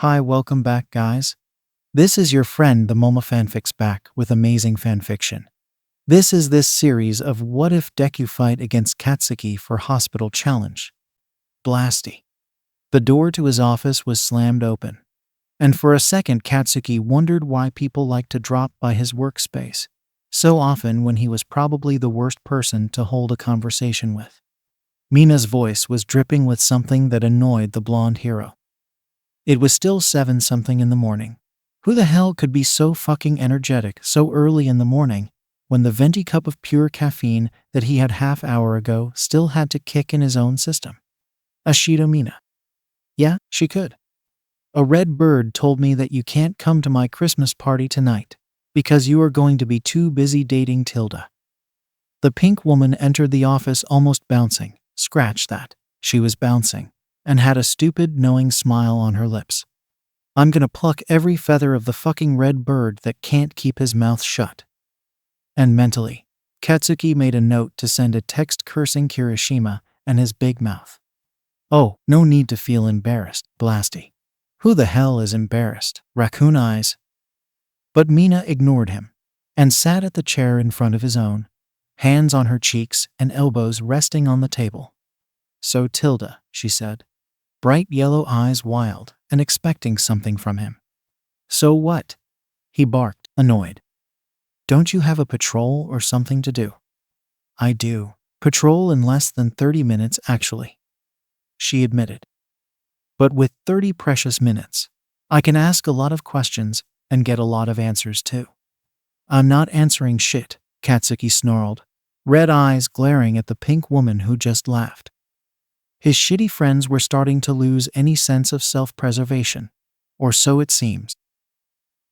Hi, welcome back, guys. This is your friend, the Moma Fanfics, back with amazing fanfiction. This is this series of what if Deku fight against Katsuki for hospital challenge. Blasty. The door to his office was slammed open, and for a second Katsuki wondered why people liked to drop by his workspace so often when he was probably the worst person to hold a conversation with. Mina's voice was dripping with something that annoyed the blonde hero. It was still 7-something in the morning. Who the hell could be so fucking energetic so early in the morning when the venti cup of pure caffeine that he had half-hour ago still had to kick in his own system? Ashido Mina. Yeah, she could. A red bird told me that you can't come to my Christmas party tonight because you are going to be too busy dating Tilda. The pink woman entered the office almost bouncing. Scratch that. She was bouncing and had a stupid, knowing smile on her lips. I'm gonna pluck every feather of the fucking red bird that can't keep his mouth shut. And mentally, Katsuki made a note to send a text cursing Kirishima and his big mouth. Oh, no need to feel embarrassed, Blasty. Who the hell is embarrassed? Raccoon eyes. But Mina ignored him and sat at the chair in front of his own, hands on her cheeks and elbows resting on the table. So Tilda, she said, bright yellow eyes wild and expecting something from him. So what? He barked, annoyed. Don't you have a patrol or something to do? I do. Patrol in less than 30 minutes, actually, she admitted. But with 30 precious minutes, I can ask a lot of questions and get a lot of answers too. I'm not answering shit, Katsuki snarled, red eyes glaring at the pink woman who just laughed. His shitty friends were starting to lose any sense of self-preservation, or so it seems.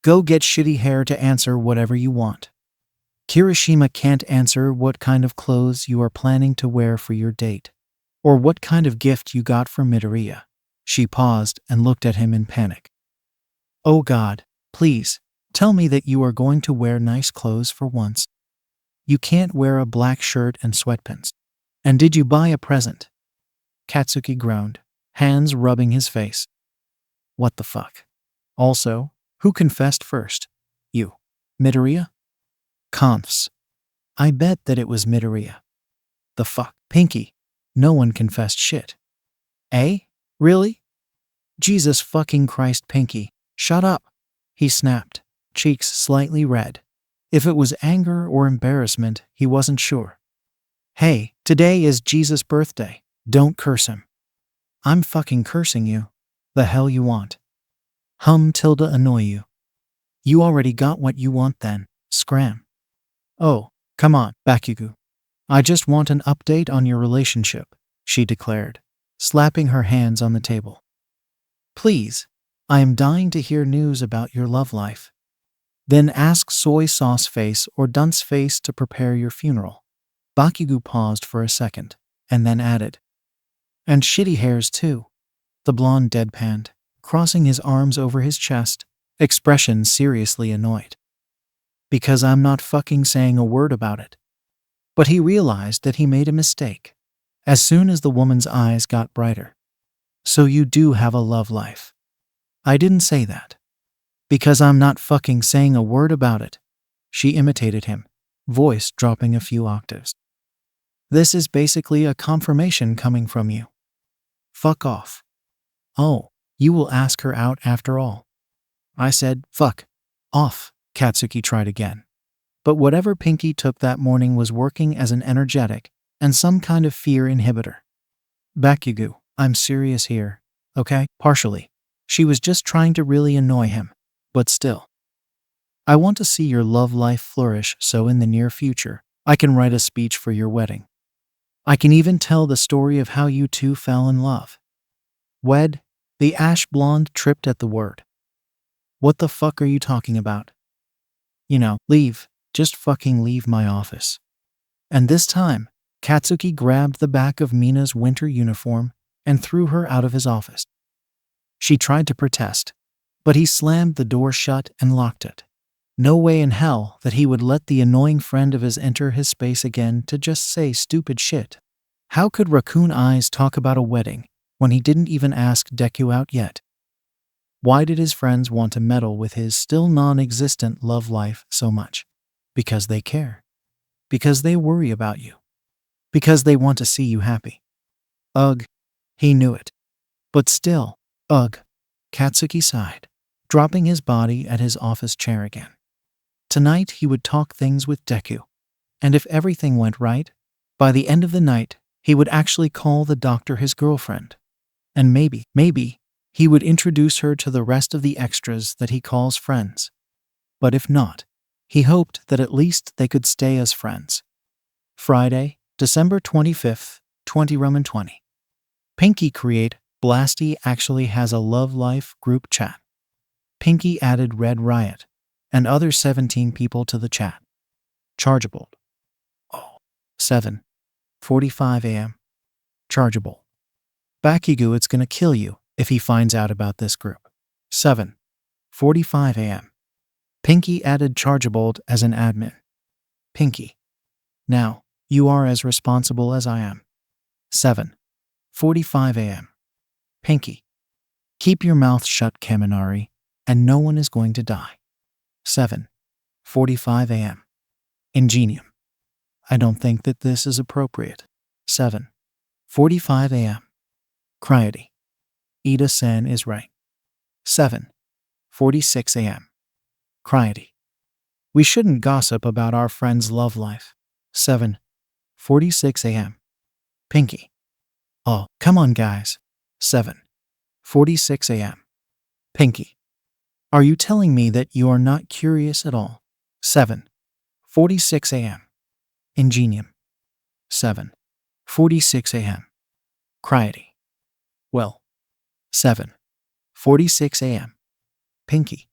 Go get shitty hair to answer whatever you want. Kirishima can't answer what kind of clothes you are planning to wear for your date, or what kind of gift you got for Midoriya. She paused and looked at him in panic. Oh God, please, tell me that you are going to wear nice clothes for once. You can't wear a black shirt and sweatpants. And did you buy a present? Katsuki groaned, hands rubbing his face. What the fuck? Also, who confessed first? You. Midoriya? Confs. I bet that it was Midoriya. The fuck? Pinky. No one confessed shit. Eh? Really? Jesus fucking Christ, Pinky. Shut up. He snapped, cheeks slightly red. If it was anger or embarrassment, he wasn't sure. Hey, today is Jesus' birthday. Don't curse him. I'm fucking cursing you. The hell you want? Tilda annoy you. You already got what you want then, scram. Oh, come on, Bakugo. I just want an update on your relationship, she declared, slapping her hands on the table. Please, I am dying to hear news about your love life. Then ask Soy Sauce Face or Dunce Face to prepare your funeral. Bakugo paused for a second, and then added, and shitty hairs too. The blonde deadpanned, crossing his arms over his chest, expression seriously annoyed. Because I'm not fucking saying a word about it. But he realized that he made a mistake as soon as the woman's eyes got brighter. So you do have a love life. I didn't say that. Because I'm not fucking saying a word about it. She imitated him, voice dropping a few octaves. This is basically a confirmation coming from you. Fuck off. Oh, you will ask her out after all. I said, fuck off, Katsuki tried again. But whatever Pinky took that morning was working as an energetic and some kind of fear inhibitor. Bakugo, I'm serious here, okay? Partially. She was just trying to really annoy him, but still. I want to see your love life flourish so in the near future, I can write a speech for your wedding. I can even tell the story of how you two fell in love. Wed? The ash blonde tripped at the word. What the fuck are you talking about? You know, leave. Just fucking leave my office. And this time, Katsuki grabbed the back of Mina's winter uniform and threw her out of his office. She tried to protest, but he slammed the door shut and locked it. No way in hell that he would let the annoying friend of his enter his space again to just say stupid shit. How could Raccoon Eyes talk about a wedding when he didn't even ask Deku out yet? Why did his friends want to meddle with his still non-existent love life so much? Because they care. Because they worry about you. Because they want to see you happy. Ugh, he knew it. But still, ugh, Katsuki sighed, dropping his body at his office chair again. Tonight he would talk things with Deku. And if everything went right, by the end of the night, he would actually call the doctor his girlfriend. And maybe, he would introduce her to the rest of the extras that he calls friends. But if not, he hoped that at least they could stay as friends. Friday, December 25th, 2020. Pinky create Blasty actually has a love life group chat. Pinky added Red Riot and other 17 people to the chat. Chargeable. Oh, 7:45 a.m. Chargeable. Bakugo, it's gonna kill you if he finds out about this group. 7:45 a.m. Pinky added Chargeable as an admin. Pinky. Now, you are as responsible as I am. 7:45 a.m. Pinky. Keep your mouth shut, Kaminari, and no one is going to die. 7:45 a.m. Ingenium. I don't think that this is appropriate. 7:45 a.m. Cryody. Ida-san is right. 7:46 a.m. Cryody. We shouldn't gossip about our friend's love life. 7:46 a.m. Pinky. Oh, come on guys. 7:46 a.m. Pinky. Are you telling me that you are not curious at all? 7:46 a.m. Ingenium. 7:46 a.m. Cryody. Well. 7:46 a.m. Pinky.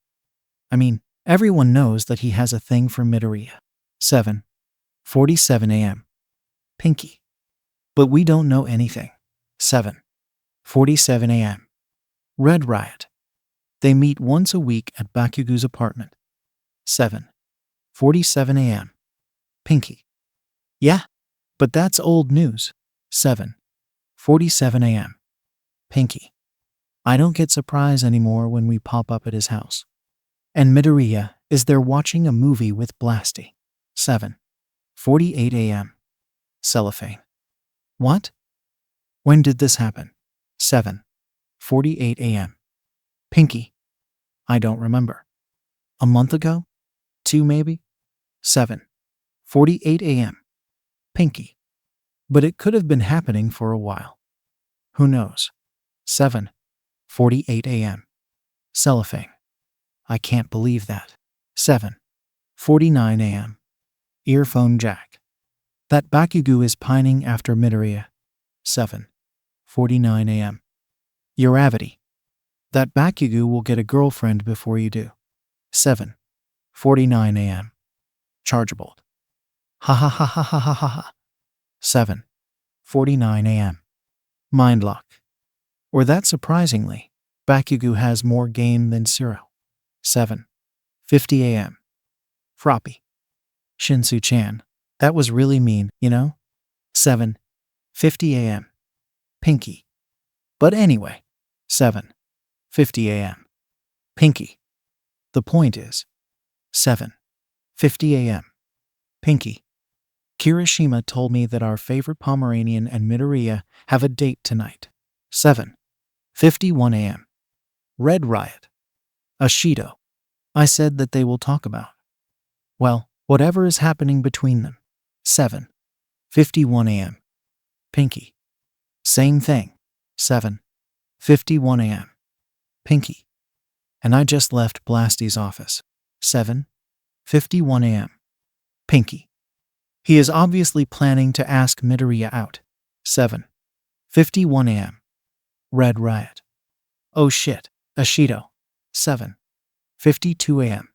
I mean, everyone knows that he has a thing for Midoriya. 7:47 a.m. Pinky. But we don't know anything. 7:47 a.m. Red Riot. They meet once a week at Bakugo's apartment. 7:47 a.m. Pinky. Yeah, but that's old news. 7:47 a.m. Pinky. I don't get surprised anymore when we pop up at his house. And Midoriya is there watching a movie with Blasty. 7:48 a.m. Cellophane. What? When did this happen? 7:48 a.m. Pinky. I don't remember. A month ago? 2 maybe? 7:48 a.m. Pinky. But it could have been happening for a while. Who knows? 7:48 a.m. Cellophane. I can't believe that. 7:49 a.m. Earphone jack. That Bakugo is pining after Midoriya. 7:49 a.m. Uravity. That Bakugo will get a girlfriend before you do. 7:49 a.m. Chargeable. Ha ha ha ha ha ha ha ha. 7:49 a.m. Mindlock. Or that surprisingly, Bakugo has more game than Zero. 7:50 a.m. Froppy. Shinsu-chan. That was really mean, you know? 7:50 a.m. Pinky. But anyway, 7:50 a.m. Pinky. The point is, 7:50 a.m. Pinky. Kirishima told me that our favorite Pomeranian and Midoriya have a date tonight. 7:51 a.m. Red Riot. Ashido. I said that they will talk about. Well, whatever is happening between them. 7:51 a.m. Pinky. Same thing. 7:51 a.m. Pinky. And I just left Blasty's office. 7:51 a.m. Pinky. He is obviously planning to ask Midoriya out. 7:51 a.m. Red Riot. Oh shit, Ashido. 7:52 a.m.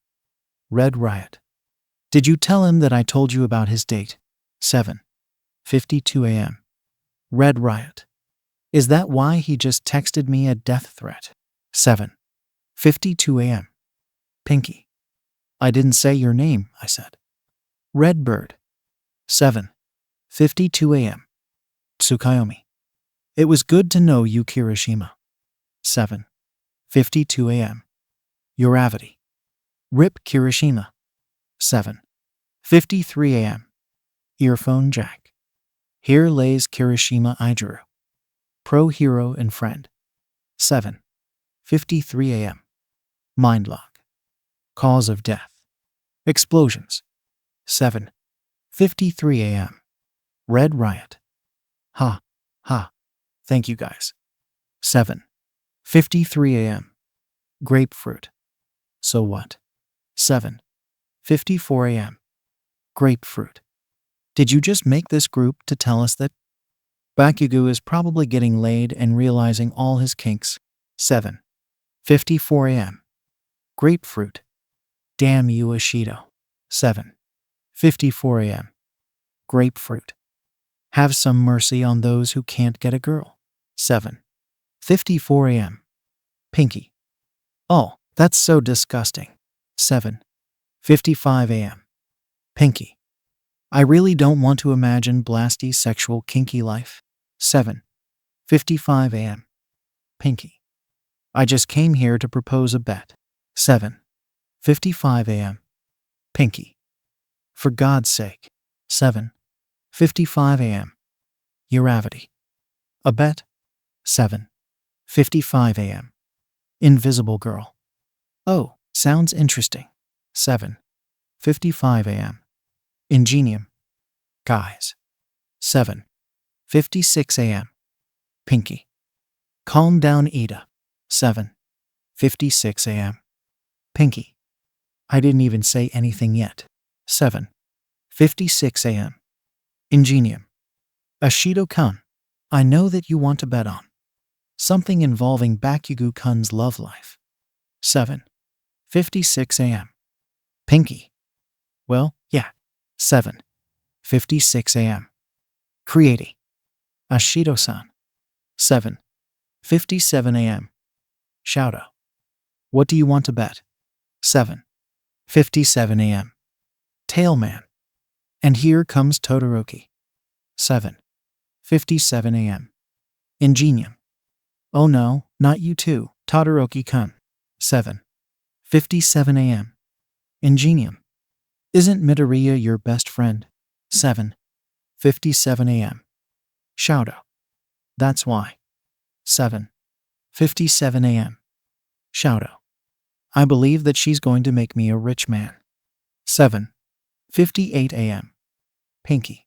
Red Riot. Did you tell him that I told you about his date? 7:52 a.m. Red Riot. Is that why he just texted me a death threat? 7:52 a.m. Pinky. I didn't say your name, I said. Red Bird. 7:52 a.m. Tsukayomi. It was good to know you, Kirishima. 7:52 a.m. Uravity. Rip Kirishima. 7:53 a.m. Earphone jack. Here lays Kirishima Ijuru. Pro hero and friend. 7:53 a.m. Mindlock. Cause of death. Explosions. 7:53 a.m. Red riot. Ha. Thank you guys. 7:53 a.m. Grapefruit. So what? 7:54 a.m. Grapefruit. Did you just make this group to tell us that Bakugo is probably getting laid and realizing all his kinks? 7:54 a.m. Grapefruit. Damn you, Ashido. 7:54 a.m. Grapefruit. Have some mercy on those who can't get a girl. 7:54 a.m. Pinky. Oh, that's so disgusting. 7:55 a.m. Pinky. I really don't want to imagine Blasty's sexual kinky life. 7:55 a.m. Pinky. I just came here to propose a bet. 7:55 a.m. Pinky. For God's sake. 7:55 a.m. Uravity. A bet. 7:55 a.m. Invisible girl. Oh, sounds interesting. 7:55 a.m. Ingenium. Guys. 7:56 a.m. Pinky. Calm down, Ida. 7:56 a.m. Pinky. I didn't even say anything yet. 7:56 a.m. Ingenium. Ashido-kun. I know that you want to bet on something involving Bakugo-kun's love life. 7:56 a.m. Pinky. Well, yeah. 7:56 a.m. Creati. Ashido-san. 7:57 a.m. Shouto. What do you want to bet? 7:57 a.m. Tailman. And here comes Todoroki. 7:57 a.m. Ingenium. Oh no, not you too, Todoroki-kun. 7:57 a.m. Ingenium. Isn't Midoriya your best friend? 7:57 a.m. Shouto. That's why. 7:57 a.m. Shouto. I believe that she's going to make me a rich man. 7:58 a.m. Pinky.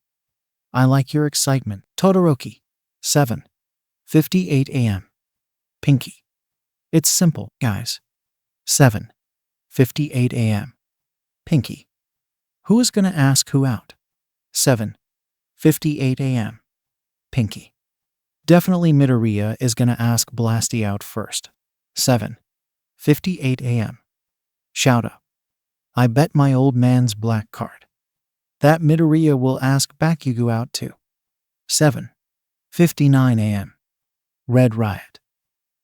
I like your excitement, Todoroki. 7:58 a.m. Pinky. It's simple, guys. 7:58 a.m. Pinky. Who is gonna ask who out? 7:58 a.m. Pinky. Definitely Midoriya is gonna ask Blasty out first. 7:58 a.m. Shouto. I bet my old man's black card that Midoriya will ask Bakugo out too. 7:59 a.m. Red riot.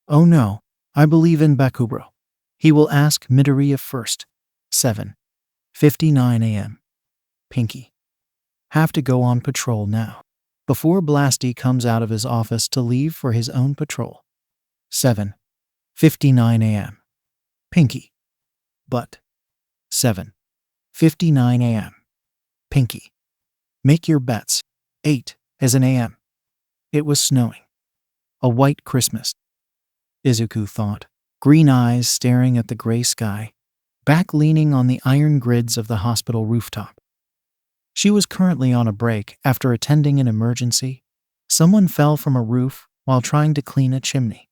Oh no, I believe in Bakubro. He will ask Midoriya first. 7:59 a.m. Pinky. Have to go on patrol now, before Blasty comes out of his office to leave for his own patrol. 7:59 a.m. Pinky. But. 7:59 a.m. Pinky. Make your bets. 8 as an a.m. It was snowing. A white Christmas. Izuku thought, green eyes staring at the gray sky, back leaning on the iron grids of the hospital rooftop. She was currently on a break after attending an emergency. Someone fell from a roof while trying to clean a chimney.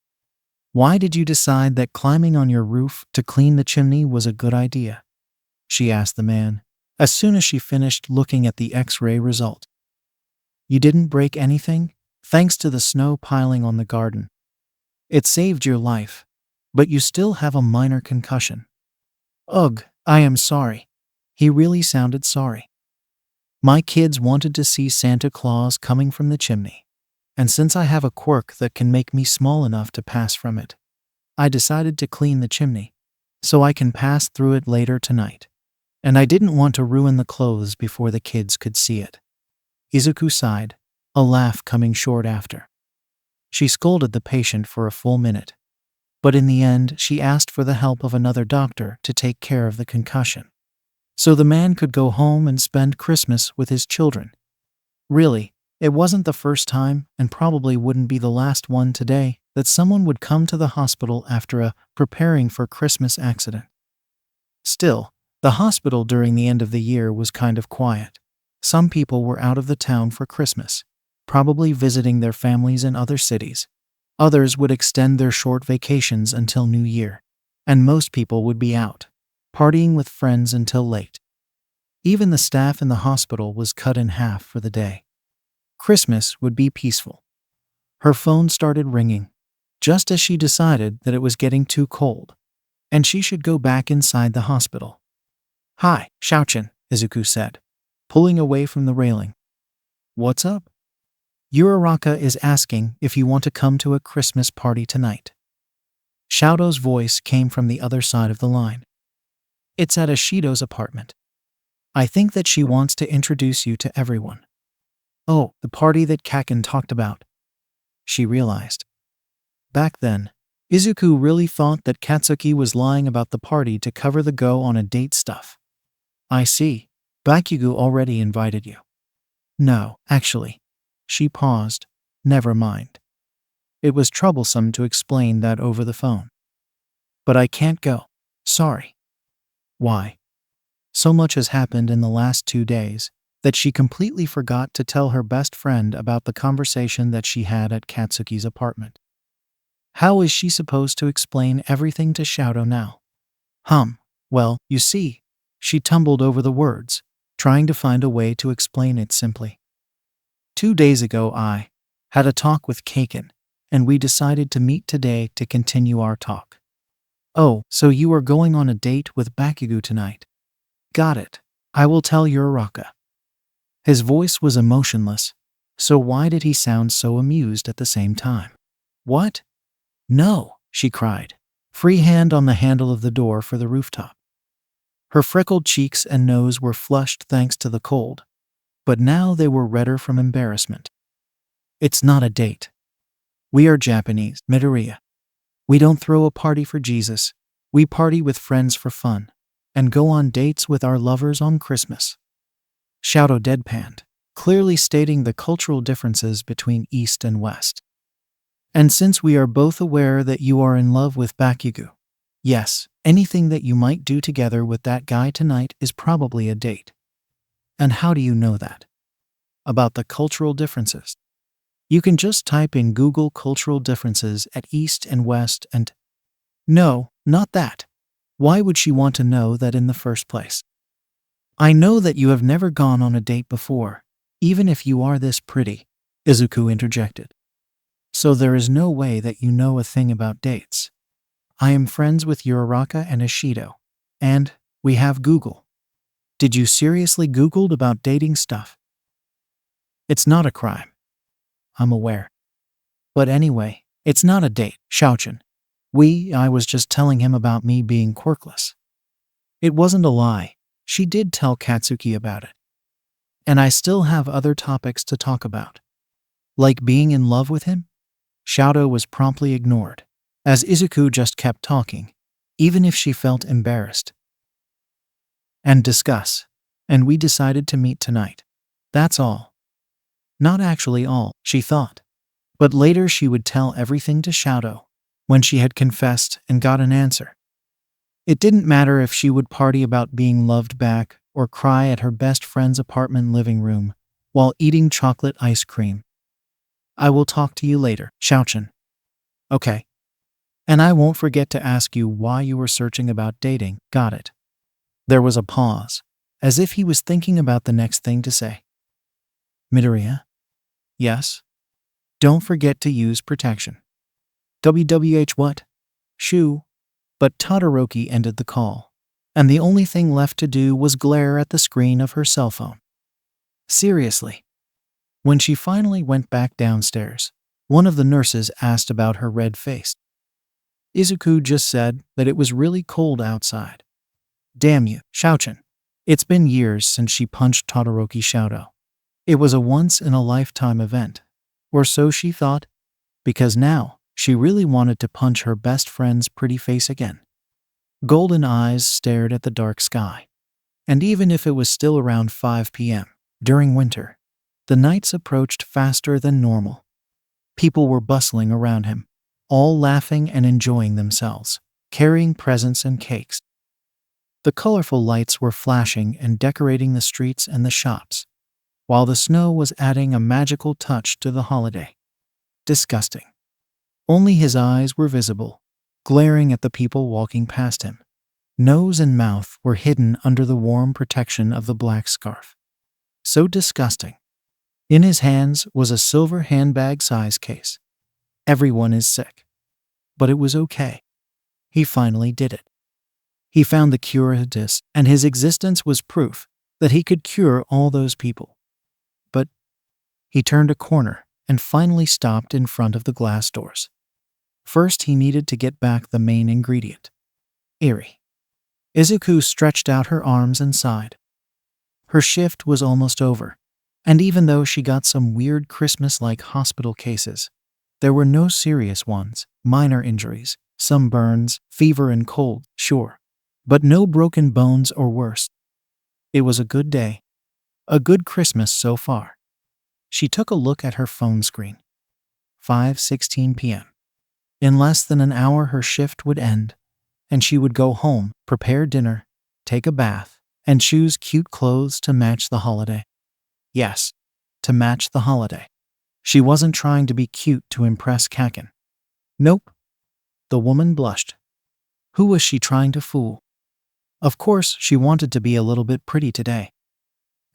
Why did you decide that climbing on your roof to clean the chimney was a good idea? She asked the man, as soon as she finished looking at the X-ray result. You didn't break anything, thanks to the snow piling on the garden. It saved your life, but you still have a minor concussion. Ugh, I am sorry. He really sounded sorry. My kids wanted to see Santa Claus coming from the chimney, and since I have a quirk that can make me small enough to pass from it, I decided to clean the chimney, so I can pass through it later tonight. And I didn't want to ruin the clothes before the kids could see it. Izuku sighed, a laugh coming short after. She scolded the patient for a full minute. But in the end, she asked for the help of another doctor to take care of the concussion, so the man could go home and spend Christmas with his children. Really, it wasn't the first time, and probably wouldn't be the last one today, that someone would come to the hospital after a preparing for Christmas accident. Still, the hospital during the end of the year was kind of quiet. Some people were out of the town for Christmas, probably visiting their families in other cities. Others would extend their short vacations until New Year, and most people would be out, partying with friends until late. Even the staff in the hospital was cut in half for the day. Christmas would be peaceful. Her phone started ringing, just as she decided that it was getting too cold, and she should go back inside the hospital. "Hi, Shaochin," Izuku said, pulling away from the railing. "What's up?" "Uraraka is asking if you want to come to a Christmas party tonight." Shado's voice came from the other side of the line. "It's at Ashido's apartment. I think that she wants to introduce you to everyone." "Oh, the party that Kaken talked about," she realized. Back then, Izuku really thought that Katsuki was lying about the party to cover the go on a date stuff. "I see. Bakugo already invited you." "No, actually." She paused. "Never mind." It was troublesome to explain that over the phone. "But I can't go. Sorry." "Why?" So much has happened in the last 2 days that she completely forgot to tell her best friend about the conversation that she had at Katsuki's apartment. How is she supposed to explain everything to Shadow now? Well, you see, she tumbled over the words, trying to find a way to explain it simply. 2 days ago I had a talk with Kaken, and we decided to meet today to continue our talk. "Oh, so you are going on a date with Bakugo tonight? Got it. I will tell Uraraka." His voice was emotionless, so why did he sound so amused at the same time? "What? No," she cried, free hand on the handle of the door for the rooftop. Her freckled cheeks and nose were flushed thanks to the cold, but now they were redder from embarrassment. "It's not a date. We are Japanese, Midoriya. We don't throw a party for Jesus. We party with friends for fun, and go on dates with our lovers on Christmas." Shadow deadpanned, clearly stating the cultural differences between East and West. "And since we are both aware that you are in love with Bakugo, yes, anything that you might do together with that guy tonight is probably a date." "And how do you know that?" "About the cultural differences. You can just type in Google cultural differences at East and West and—" "No, not that. Why would she want to know that in the first place?" "I know that you have never gone on a date before, even if you are this pretty," Izuku interjected. "So there is no way that you know a thing about dates. I am friends with Uraraka and Ashido, and we have Google." "Did you seriously Googled about dating stuff?" "It's not a crime." "I'm aware. But anyway, it's not a date, Shaochin. I was just telling him about me being quirkless." It wasn't a lie. She did tell Katsuki about it. "And I still have other topics to talk about." "Like being in love with him?" Shadow was promptly ignored, as Izuku just kept talking, even if she felt embarrassed. "And discuss. And we decided to meet tonight. That's all." Not actually all, she thought. But later she would tell everything to Shadow, when she had confessed and got an answer. It didn't matter if she would party about being loved back or cry at her best friend's apartment living room while eating chocolate ice cream. "I will talk to you later, Shaochin." "Okay. And I won't forget to ask you why you were searching about dating, got it?" There was a pause, as if he was thinking about the next thing to say. "Midoriya?" "Yes?" "Don't forget to use protection." "WWH what?" "Shoo." But Todoroki ended the call, and the only thing left to do was glare at the screen of her cell phone. Seriously. When she finally went back downstairs, one of the nurses asked about her red face. Izuku just said that it was really cold outside. "Damn you, Shaochin." It's been years since she punched Todoroki Shadow. It was a once-in-a-lifetime event, or so she thought, because now, She really wanted to punch her best friend's pretty face again. Golden eyes stared at the dark sky. And even if it was still around 5 p.m. during winter, the nights approached faster than normal. People were bustling around him, all laughing and enjoying themselves, carrying presents and cakes. The colorful lights were flashing and decorating the streets and the shops, while the snow was adding a magical touch to the holiday. Disgusting. Only his eyes were visible, glaring at the people walking past him. Nose and mouth were hidden under the warm protection of the black scarf. So disgusting. In his hands was a silver handbag size case. Everyone is sick. But it was okay. He finally did it. He found the cure to this, and his existence was proof that he could cure all those people. But he turned a corner and finally stopped in front of the glass doors. First, he needed to get back the main ingredient. Eri. Izuku stretched out her arms and sighed. Her shift was almost over, and even though she got some weird Christmas-like hospital cases, there were no serious ones, minor injuries, some burns, fever and cold, sure, but no broken bones or worse. It was a good day. A good Christmas so far. She took a look at her phone screen. 5:16 p.m. In less than an hour her shift would end, and she would go home, prepare dinner, take a bath, and choose cute clothes to match the holiday. Yes, to match the holiday. She wasn't trying to be cute to impress Kaken. Nope. The woman blushed. Who was she trying to fool? Of course, she wanted to be a little bit pretty today.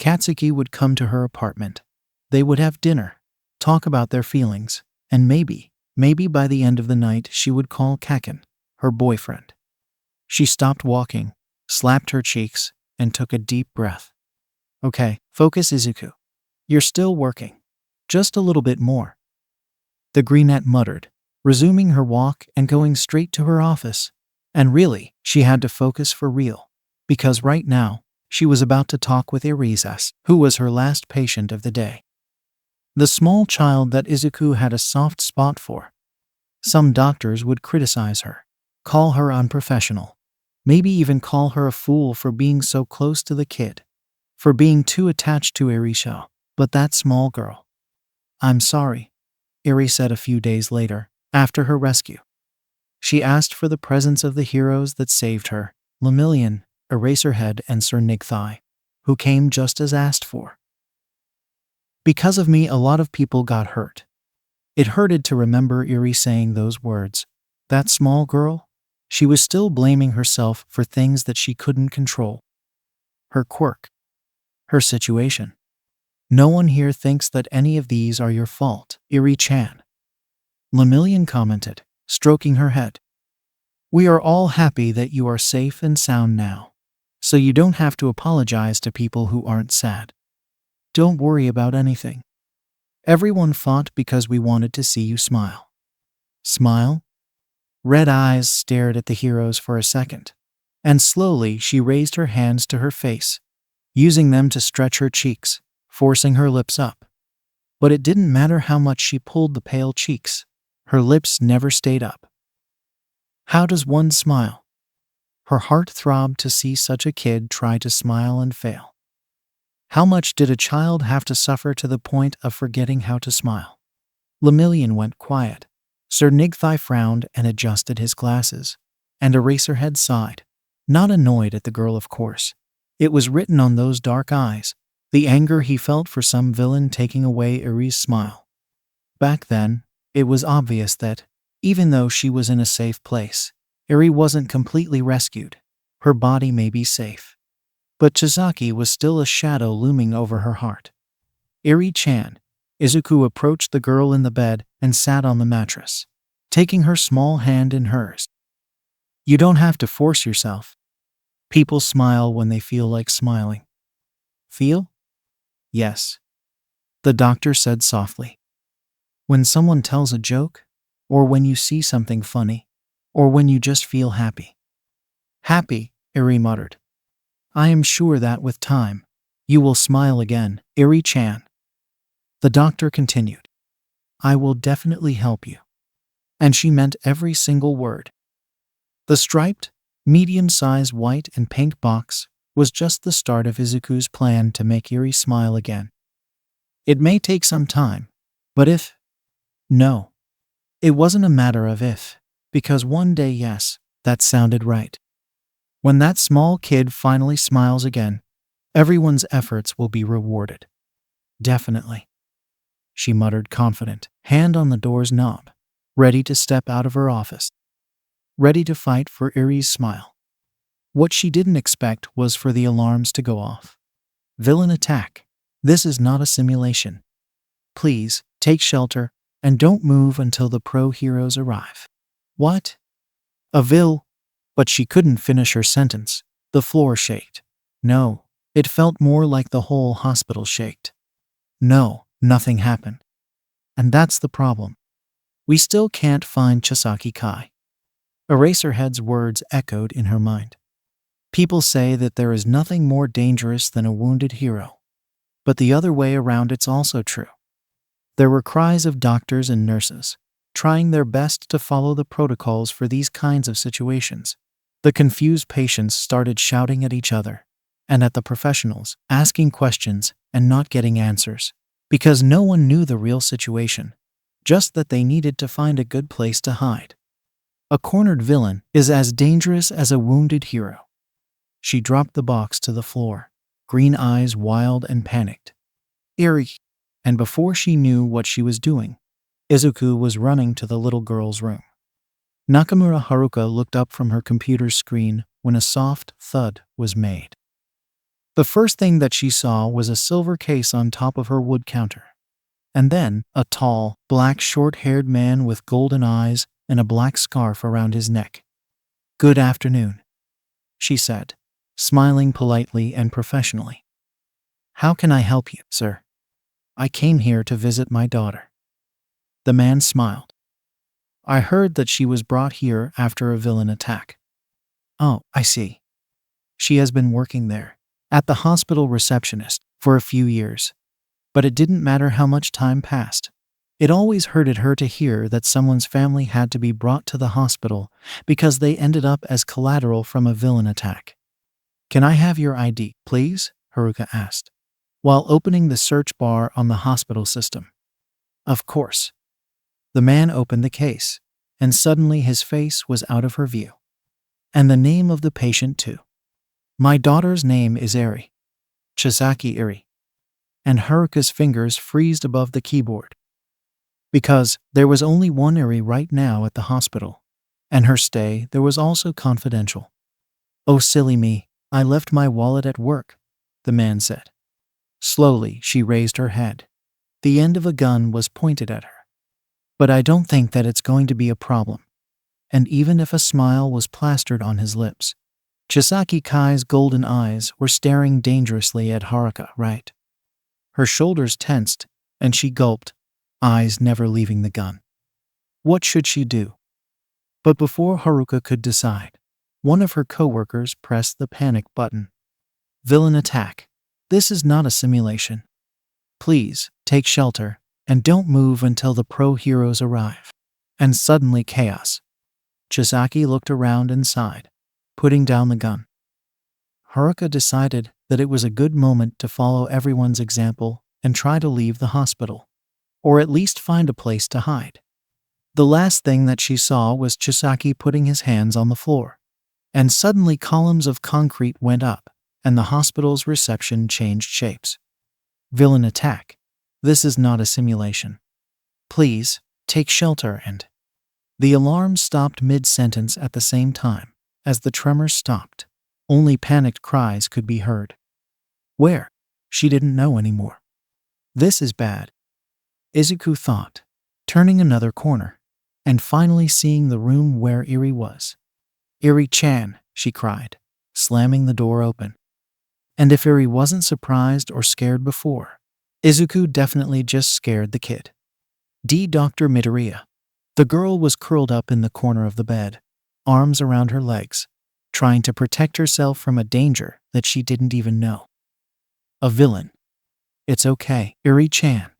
Katsuki would come to her apartment. They would have dinner, talk about their feelings, and maybe by the end of the night she would call Kaken, her boyfriend. She stopped walking, slapped her cheeks, and took a deep breath. Okay, focus, Izuku. You're still working. Just a little bit more. The brunette muttered, resuming her walk and going straight to her office. And really, she had to focus for real, because right now, she was about to talk with Irisas, who was her last patient of the day. The small child that Izuku had a soft spot for. Some doctors would criticize her, call her unprofessional, maybe even call her a fool for being so close to the kid, for being too attached to Irisha, but that small girl. I'm sorry, Eri said a few days later, after her rescue. She asked for the presence of the heroes that saved her, Lemillion, Eraserhead, and Sir Nigthai, who came just as asked for. Because of me, a lot of people got hurt. It hurted to remember Eri saying those words. That small girl? She was still blaming herself for things that she couldn't control. Her quirk. Her situation. No one here thinks that any of these are your fault, Eri-chan. Lemillion commented, stroking her head. We are all happy that you are safe and sound now, so you don't have to apologize to people who aren't sad. Don't worry about anything. Everyone fought because we wanted to see you smile. Smile? Red eyes stared at the heroes for a second, and slowly she raised her hands to her face, using them to stretch her cheeks, forcing her lips up. But it didn't matter how much she pulled the pale cheeks, her lips never stayed up. How does one smile? Her heart throbbed to see such a kid try to smile and fail. How much did a child have to suffer to the point of forgetting how to smile? Lemillion went quiet. Sir Nigthai frowned and adjusted his glasses, and Eraserhead sighed, not annoyed at the girl, of course. It was written on those dark eyes, the anger he felt for some villain taking away Eri's smile. Back then, it was obvious that, even though she was in a safe place, Eri wasn't completely rescued. Her body may be safe, but Chizaki was still a shadow looming over her heart. Eri-chan. Izuku approached the girl in the bed and sat on the mattress, taking her small hand in hers. You don't have to force yourself. People smile when they feel like smiling. Feel? Yes. The doctor said softly. When someone tells a joke, or when you see something funny, or when you just feel happy. Happy, Eri muttered. I am sure that with time, you will smile again, Eri-chan. The doctor continued. I will definitely help you. And she meant every single word. The striped, medium-sized white and pink box was just the start of Izuku's plan to make Eri smile again. It may take some time, but no, it wasn't a matter of if, because one day, yes, that sounded right. When that small kid finally smiles again, everyone's efforts will be rewarded. Definitely, she muttered, confident, hand on the door's knob, ready to step out of her office, ready to fight for Eri's smile. What she didn't expect was for the alarms to go off. Villain attack. This is not a simulation. Please, take shelter, and don't move until the pro heroes arrive. What? A But she couldn't finish her sentence. The floor shaked. No, it felt more like the whole hospital shaked. No, nothing happened. And that's the problem. We still can't find Chisaki Kai. Eraserhead's words echoed in her mind. People say that there is nothing more dangerous than a wounded hero. But the other way around, it's also true. There were cries of doctors and nurses, trying their best to follow the protocols for these kinds of situations. The confused patients started shouting at each other, and at the professionals, asking questions and not getting answers, because no one knew the real situation, just that they needed to find a good place to hide. A cornered villain is as dangerous as a wounded hero. She dropped the box to the floor, green eyes wild and panicked. Eri. And before she knew what she was doing, Izuku was running to the little girl's room. Nakamura Haruka looked up from her computer's screen when a soft thud was made. The first thing that she saw was a silver case on top of her wood counter. And then a tall, black short-haired man with golden eyes and a black scarf around his neck. "Good afternoon," she said, smiling politely and professionally. "How can I help you, sir?" "I came here to visit my daughter." The man smiled. "I heard that she was brought here after a villain attack." "Oh, I see. She has been working there, at the hospital receptionist, for a few years. But it didn't matter how much time passed. It always hurted her to hear that someone's family had to be brought to the hospital because they ended up as collateral from a villain attack." "Can I have your ID, please?" Haruka asked, while opening the search bar on the hospital system. "Of course." The man opened the case, and suddenly his face was out of her view. And the name of the patient too. "My daughter's name is Eri. Chisaki Eri." And Haruka's fingers freezed above the keyboard. Because there was only one Eri right now at the hospital, and her stay there was also confidential. "Oh, silly me, I left my wallet at work," the man said. Slowly, she raised her head. The end of a gun was pointed at her. "But I don't think that it's going to be a problem." And even if a smile was plastered on his lips, Chisaki Kai's golden eyes were staring dangerously at Haruka, right? Her shoulders tensed, and she gulped, eyes never leaving the gun. What should she do? But before Haruka could decide, one of her coworkers pressed the panic button. "Villain attack. This is not a simulation. Please, take shelter, and don't move until the pro heroes arrive." And suddenly chaos. Chisaki looked around and sighed, putting down the gun. Haruka decided that it was a good moment to follow everyone's example and try to leave the hospital, or at least find a place to hide. The last thing that she saw was Chisaki putting his hands on the floor, and suddenly columns of concrete went up, and the hospital's reception changed shapes. "Villain attack. This is not a simulation. Please, take shelter," and the alarm stopped mid-sentence at the same time as the tremors stopped. Only panicked cries could be heard. Where? She didn't know anymore. This is bad, Izuku thought, turning another corner, and finally seeing the room where Eri was. "Eri-chan," she cried, slamming the door open. And if Eri wasn't surprised or scared before, Izuku definitely just scared the kid. Dr. Midoriya. The girl was curled up in the corner of the bed, arms around her legs, trying to protect herself from a danger that she didn't even know. "A villain. It's okay, Eri-chan."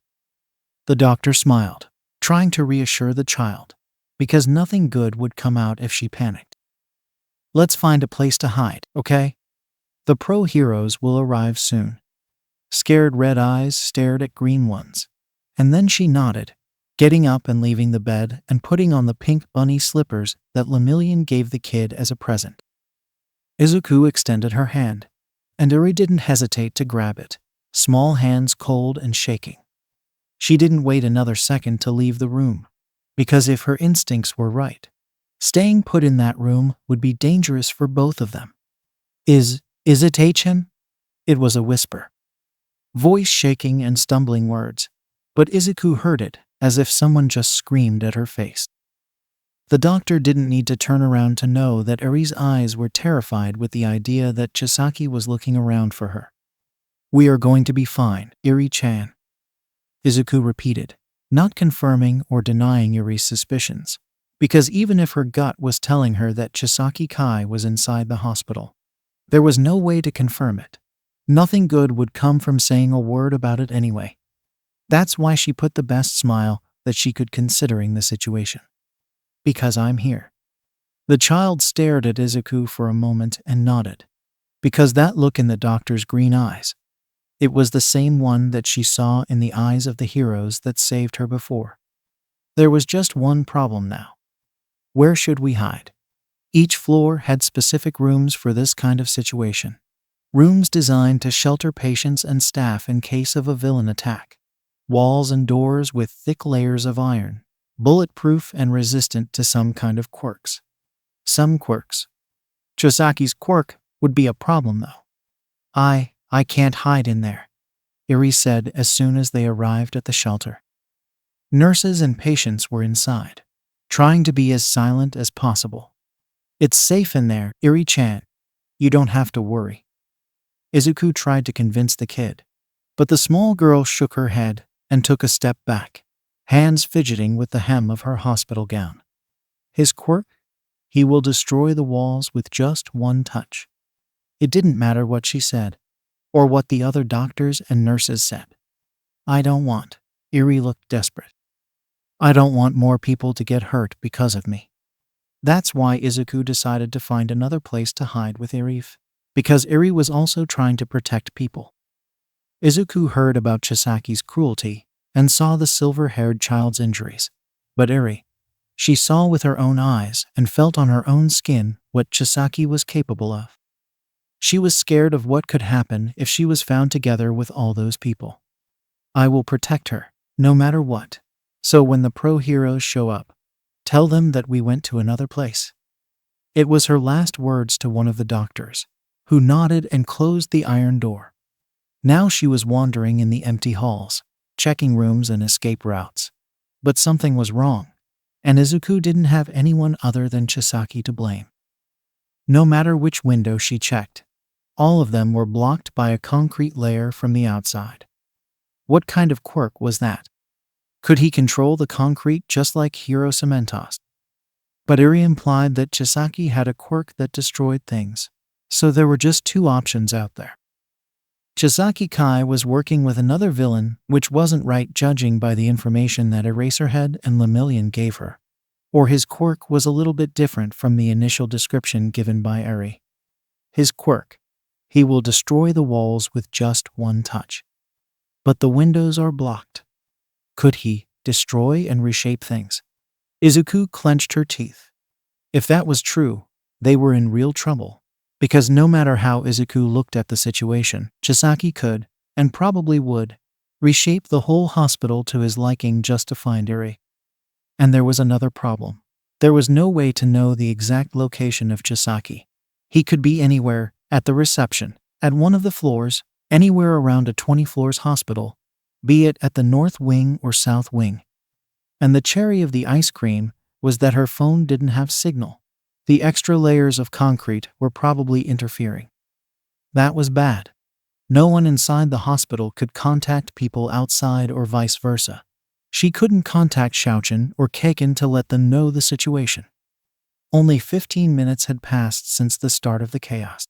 The doctor smiled, trying to reassure the child. because nothing good would come out if she panicked. Let's find a place to hide, okay? The pro heroes will arrive soon. Scared red eyes stared at green ones. And then she nodded, getting up and leaving the bed and putting on the pink bunny slippers that Lemillion gave the kid as a present. Izuku extended her hand, and Eri didn't hesitate to grab it, small hands cold and shaking. She didn't wait another second to leave the room, because if her instincts were right, staying put in that room would be dangerous for both of them. Is it Achen? It was a whisper. Voice shaking and stumbling words, but Izuku heard it as if someone just screamed at her face. The doctor didn't need to turn around to know that Eri's eyes were terrified with the idea that Chisaki was looking around for her. "We are going to be fine, Eri-chan," Izuku repeated, not confirming or denying Yuri's suspicions, because even if her gut was telling her that Chisaki Kai was inside the hospital, there was no way to confirm it. Nothing good would come from saying a word about it anyway. That's why she put the best smile that she could considering the situation. "Because I'm here." The child stared at Izuku for a moment and nodded, because that look in the doctor's green eyes, it was the same one that she saw in the eyes of the heroes that saved her before. There was just one problem now. Where should we hide? Each floor had specific rooms for this kind of situation. Rooms designed to shelter patients and staff in case of a villain attack. Walls and doors with thick layers of iron, bulletproof and resistant to some kind of quirks. Some quirks. Chisaki's quirk would be a problem though. I can't hide in there," Eri said as soon as they arrived at the shelter. Nurses and patients were inside, trying to be as silent as possible. "It's safe in there, Eri-chan. You don't have to worry." Izuku tried to convince the kid, but the small girl shook her head and took a step back, hands fidgeting with the hem of her hospital gown. "His quirk? He will destroy the walls with just one touch." It didn't matter what she said, or what the other doctors and nurses said. "I don't want," Eri looked desperate. "I don't want more people to get hurt because of me." That's why Izuku decided to find another place to hide with Eri, because Eri was also trying to protect people. Izuku heard about Chisaki's cruelty and saw the silver-haired child's injuries, but Eri, she saw with her own eyes and felt on her own skin what Chisaki was capable of. She was scared of what could happen if she was found together with all those people. "I will protect her, no matter what. So when the pro heroes show up, tell them that we went to another place." It was her last words to one of the doctors, who nodded and closed the iron door. Now she was wandering in the empty halls, checking rooms and escape routes. But something was wrong, and Izuku didn't have anyone other than Chisaki to blame. No matter which window she checked, all of them were blocked by a concrete layer from the outside. What kind of quirk was that? Could he control the concrete just like Hiro Cementos? But Eri implied that Chisaki had a quirk that destroyed things, so there were just two options out there. Chisaki Kai was working with another villain, which wasn't right judging by the information that Eraserhead and Lemillion gave her, or his quirk was a little bit different from the initial description given by Eri. His quirk: he will destroy the walls with just one touch. But the windows are blocked. Could he destroy and reshape things? Izuku clenched her teeth. If that was true, they were in real trouble, because no matter how Izuku looked at the situation, Chisaki could, and probably would, reshape the whole hospital to his liking just to find Eri. And there was another problem. There was no way to know the exact location of Chisaki. He could be anywhere, at the reception, at one of the floors, anywhere around a 20 floors hospital, be it at the north wing or south wing. And the cherry of the ice cream was that her phone didn't have signal. The extra layers of concrete were probably interfering. That was bad. No one inside the hospital could contact people outside or vice versa. She couldn't contact Xiaochen or Keiken to let them know the situation. Only 15 minutes had passed since the start of the chaos.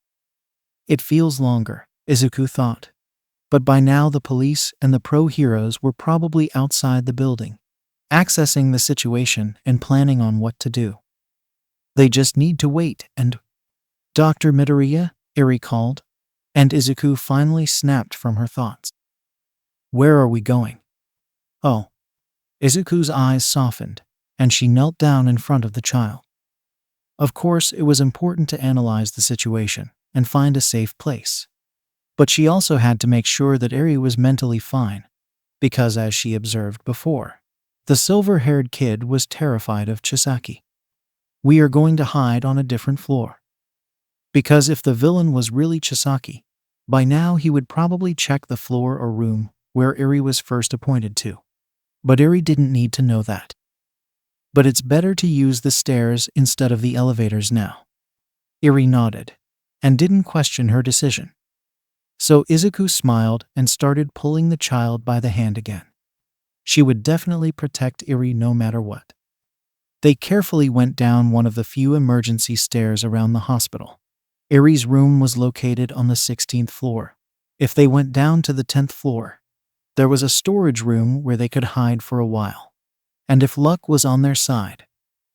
It feels longer, Izuku thought. But by now the police and the pro heroes were probably outside the building. accessing the situation and planning on what to do. They just need to wait and… Dr. Midoriya, Eri called, and Izuku finally snapped from her thoughts. Where are we going? Oh. Izuku's eyes softened, and she knelt down in front of the child. Of course, it was important to analyze the situation and find a safe place. But she also had to make sure that Eri was mentally fine, because as she observed before, the silver-haired kid was terrified of Chisaki. We are going to hide on a different floor. Because if the villain was really Chisaki, by now he would probably check the floor or room where Eri was first appointed to. But Eri didn't need to know that. But it's better to use the stairs instead of the elevators now. Eri nodded, and didn't question her decision. So Izuku smiled and started pulling the child by the hand again. She would definitely protect Eri no matter what. They carefully went down one of the few emergency stairs around the hospital. Eri's room was located on the 16th floor. If they went down to the 10th floor, there was a storage room where they could hide for a while. And if luck was on their side,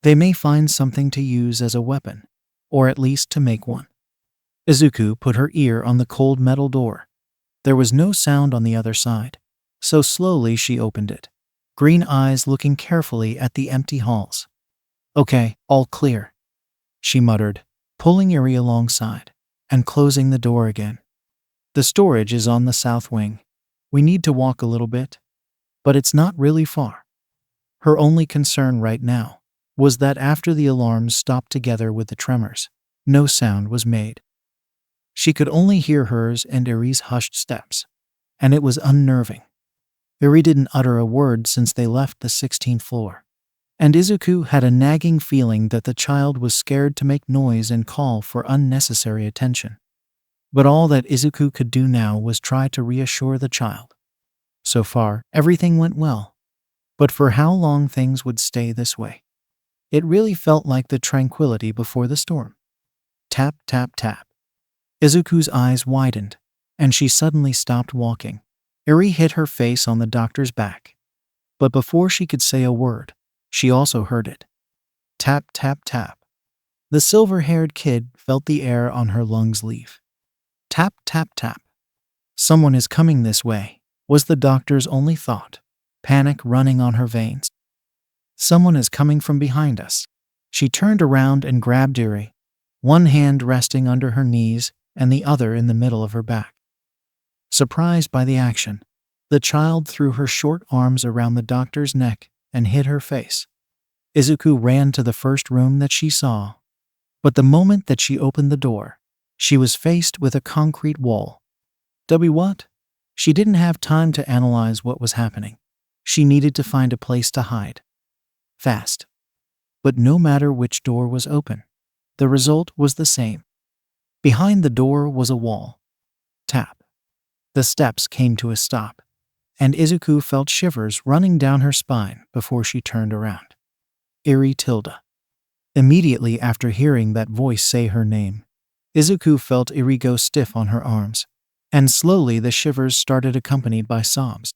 they may find something to use as a weapon, or at least to make one. Izuku put her ear on the cold metal door. There was no sound on the other side, so slowly she opened it, green eyes looking carefully at the empty halls. Okay, all clear, she muttered, pulling Eri alongside and closing the door again. The storage is on the south wing. We need to walk a little bit, but it's not really far. Her only concern right now was that after the alarms stopped together with the tremors, no sound was made. She could only hear hers and Eri's hushed steps, and it was unnerving. Eri didn't utter a word since they left the 16th floor, and Izuku had a nagging feeling that the child was scared to make noise and call for unnecessary attention. But all that Izuku could do now was try to reassure the child. So far, everything went well. But for how long things would stay this way? It really felt like the tranquility before the storm. Tap, tap, tap. Izuku's eyes widened, and she suddenly stopped walking. Eri hit her face on the doctor's back. But before she could say a word, she also heard it. Tap, tap, tap. The silver-haired kid felt the air on her lungs leave. Tap, tap, tap. Someone is coming this way, was the doctor's only thought, panic running on her veins. Someone is coming from behind us. She turned around and grabbed Eri, one hand resting under her knees and the other in the middle of her back. Surprised by the action, the child threw her short arms around the doctor's neck and hid her face. Izuku ran to the first room that she saw, but the moment that she opened the door, she was faced with a concrete wall. What? She didn't have time to analyze what was happening. She needed to find a place to hide. Fast. But no matter which door was open, the result was the same. Behind the door was a wall. Tap. The steps came to a stop, and Izuku felt shivers running down her spine before she turned around. Eri Tilda. Immediately after hearing that voice say her name, Izuku felt Eri go stiff on her arms, and slowly the shivers started accompanied by sobs.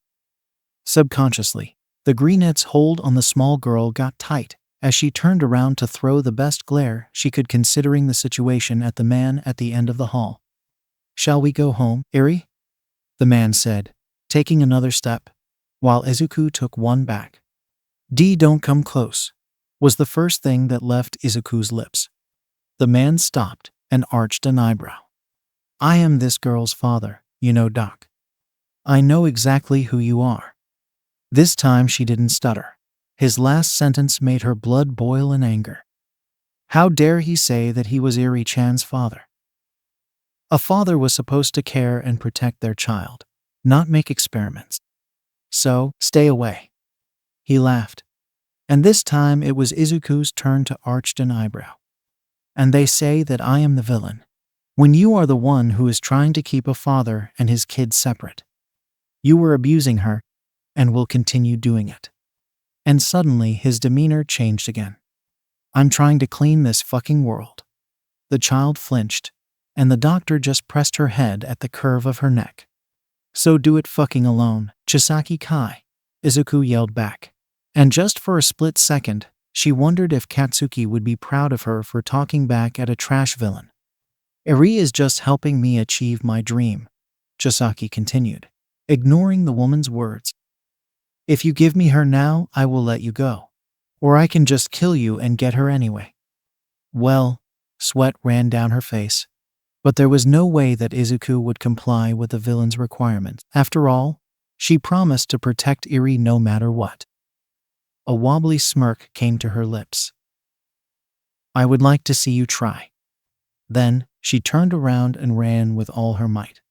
Subconsciously, the greenette's hold on the small girl got tight as she turned around to throw the best glare she could considering the situation at the man at the end of the hall. Shall we go home, Eri? The man said, taking another step, while Izuku took one back. Don't come close, was the first thing that left Izuku's lips. The man stopped and arched an eyebrow. I am this girl's father, you know, Doc. I know exactly who you are. This time she didn't stutter. His last sentence made her blood boil in anger. How dare he say that he was Eri-chan's father? A father was supposed to care and protect their child, not make experiments. So, stay away. He laughed. And this time it was Izuku's turn to arch an eyebrow. And they say that I am the villain, when you are the one who is trying to keep a father and his kids separate. You were abusing her, and will continue doing it. And suddenly his demeanor changed again. I'm trying to clean this fucking world. The child flinched, and the doctor just pressed her head at the curve of her neck. So do it fucking alone, Chisaki Kai, Izuku yelled back, And just for a split second, she wondered if Katsuki would be proud of her for talking back at a trash villain. Eri is just helping me achieve my dream, Chisaki continued, ignoring the woman's words. If you give me her now, I will let you go. Or I can just kill you and get her anyway. Well, sweat ran down her face. But there was no way that Izuku would comply with the villain's requirements. After all, she promised to protect Eri no matter what. A wobbly smirk came to her lips. I would like to see you try. Then, she turned around and ran with all her might.